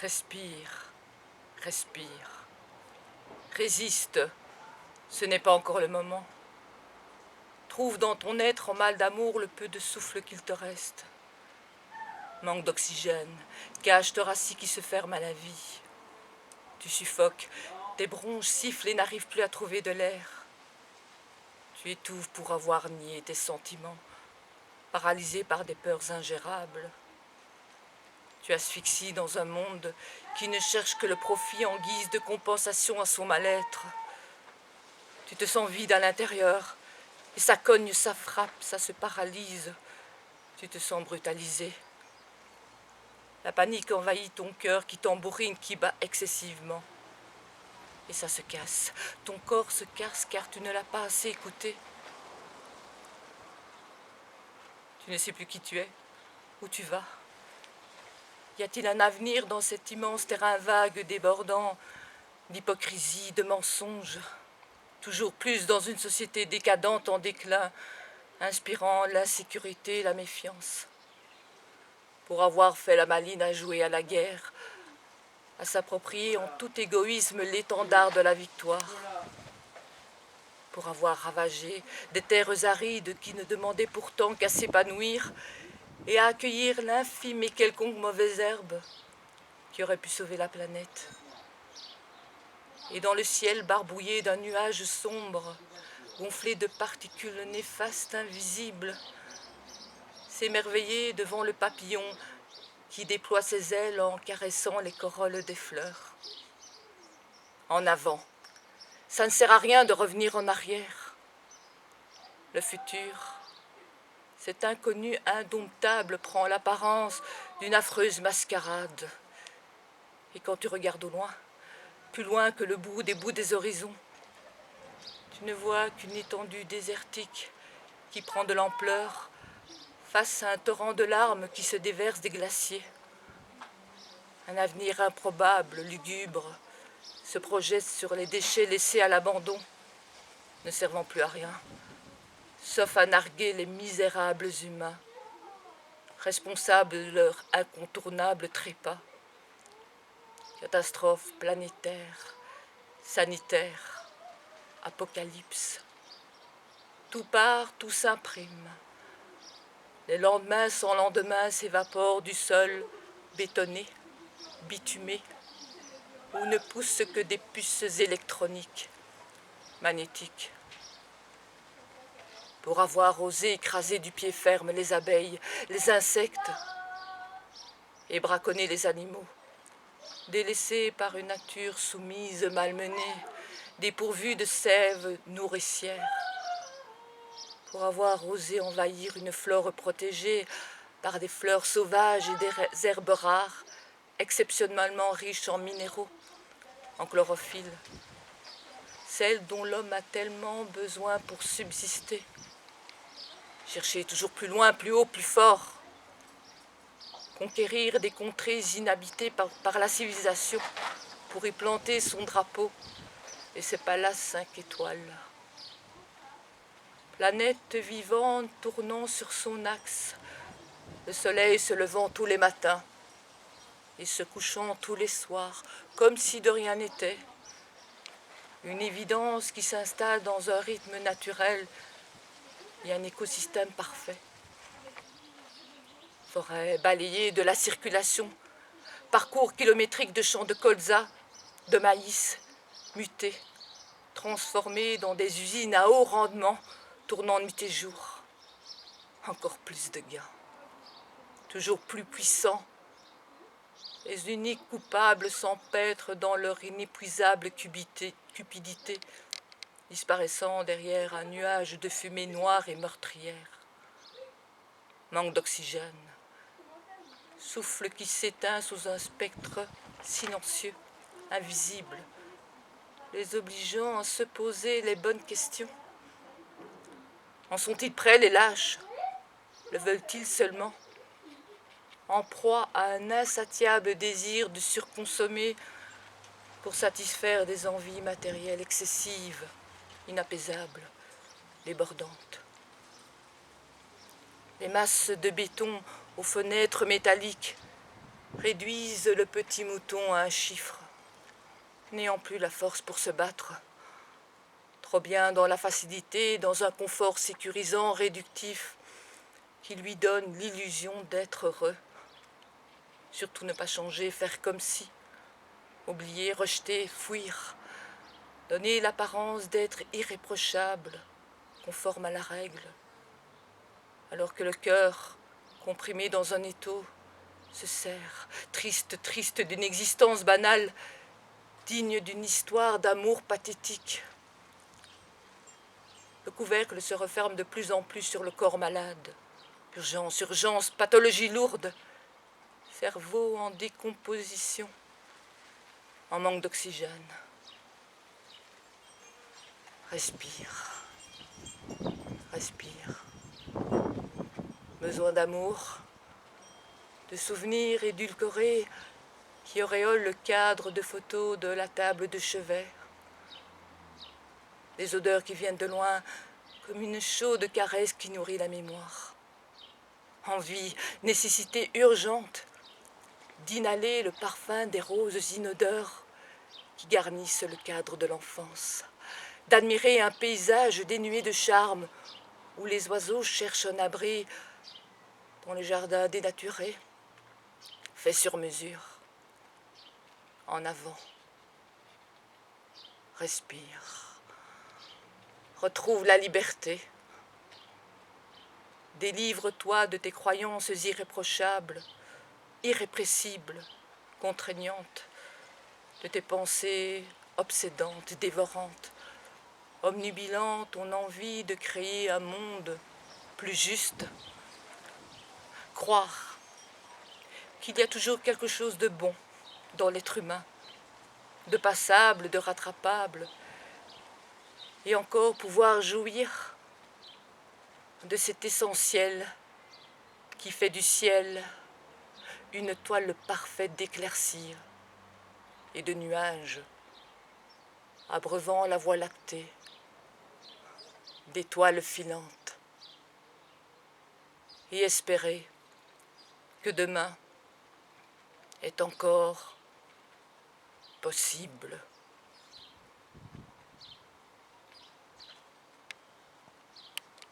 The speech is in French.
Respire, respire. Résiste, ce n'est pas encore le moment. Trouve dans ton être en mal d'amour le peu de souffle qu'il te reste. Manque d'oxygène, cage thoracique qui se ferme à la vie. Tu suffoques, tes bronches sifflent et n'arrivent plus à trouver de l'air. Tu étouffes pour avoir nié tes sentiments, paralysé par des peurs ingérables. Tu asphyxies dans un monde qui ne cherche que le profit en guise de compensation à son mal-être. Tu te sens vide à l'intérieur, et ça cogne, ça frappe, ça se paralyse. Tu te sens brutalisé. La panique envahit ton cœur qui tambourine, qui bat excessivement. Et ça se casse. Ton corps se casse car tu ne l'as pas assez écouté. Tu ne sais plus qui tu es, où tu vas. Y a-t-il un avenir dans cet immense terrain vague débordant d'hypocrisie, de mensonges, toujours plus dans une société décadente en déclin, inspirant l'insécurité et la méfiance. Pour avoir fait la maline à jouer à la guerre, à s'approprier en tout égoïsme l'étendard de la victoire. Pour avoir ravagé des terres arides qui ne demandaient pourtant qu'à s'épanouir et à accueillir l'infime et quelconque mauvaise herbe qui aurait pu sauver la planète. Et dans le ciel barbouillé d'un nuage sombre, gonflé de particules néfastes invisibles, s'émerveiller devant le papillon qui déploie ses ailes en caressant les corolles des fleurs. En avant, ça ne sert à rien de revenir en arrière. Le futur, cet inconnu indomptable prend l'apparence d'une affreuse mascarade. Et quand tu regardes au loin, plus loin que le bout des horizons, tu ne vois qu'une étendue désertique qui prend de l'ampleur face à un torrent de larmes qui se déverse des glaciers. Un avenir improbable, lugubre, se projette sur les déchets laissés à l'abandon, ne servant plus à rien, sauf à narguer les misérables humains, responsables de leur incontournable trépas. Catastrophe planétaire, sanitaire, apocalypse. Tout part, tout s'imprime. Les lendemains sans lendemain s'évaporent du sol bétonné, bitumé, où ne poussent que des puces électroniques, magnétiques. Pour avoir osé écraser du pied ferme les abeilles, les insectes, et braconner les animaux, délaissés par une nature soumise, malmenée, dépourvue de sève nourricière. Pour avoir osé envahir une flore protégée par des fleurs sauvages et des herbes rares, exceptionnellement riches en minéraux, en chlorophylle, celles dont l'homme a tellement besoin pour subsister. Chercher toujours plus loin, plus haut, plus fort. Conquérir des contrées inhabitées par la civilisation pour y planter son drapeau et ses palaces 5 étoiles. Planète vivante tournant sur son axe, le soleil se levant tous les matins et se couchant tous les soirs, comme si de rien n'était. Une évidence qui s'installe dans un rythme naturel et un écosystème parfait. Forêt balayée de la circulation, parcours kilométrique de champs de colza, de maïs, mutés, transformés dans des usines à haut rendement, tournant nuit et jour. Encore plus de gains. Toujours plus puissants. Les uniques coupables s'empêtrent dans leur inépuisable cupidité, disparaissant derrière un nuage de fumée noire et meurtrière. Manque d'oxygène. Souffle qui s'éteint sous un spectre silencieux, invisible, les obligeant à se poser les bonnes questions. En sont-ils prêts, les lâches? Le veulent-ils seulement? En proie à un insatiable désir de surconsommer pour satisfaire des envies matérielles excessives, inapaisables, débordantes. Les masses de béton aux fenêtres métalliques, réduisent le petit mouton à un chiffre, n'ayant plus la force pour se battre, trop bien dans la facilité, dans un confort sécurisant, réductif, qui lui donne l'illusion d'être heureux. Surtout ne pas changer, faire comme si, oublier, rejeter, fuir, donner l'apparence d'être irréprochable, conforme à la règle, alors que le cœur, comprimé dans un étau, se serre, triste, triste d'une existence banale, digne d'une histoire d'amour pathétique. Le couvercle se referme de plus en plus sur le corps malade. Urgence, urgence, pathologie lourde. Cerveau en décomposition, en manque d'oxygène. Respire, respire. Besoin d'amour, de souvenirs édulcorés qui auréolent le cadre de photos de la table de chevet. Des odeurs qui viennent de loin, comme une chaude caresse qui nourrit la mémoire. Envie, nécessité urgente d'inhaler le parfum des roses inodores qui garnissent le cadre de l'enfance, d'admirer un paysage dénué de charme où les oiseaux cherchent un abri dans le jardin dénaturé, fait sur mesure. En avant. Respire. Retrouve la liberté. Délivre-toi de tes croyances irréprochables, irrépressibles, contraignantes, de tes pensées obsédantes, dévorantes, omnubilant ton envie de créer un monde plus juste. Croire qu'il y a toujours quelque chose de bon dans l'être humain, de passable, de rattrapable, et encore pouvoir jouir de cet essentiel qui fait du ciel une toile parfaite d'éclaircies et de nuages, abreuvant la voie lactée d'étoiles filantes, et espérer que demain est encore possible.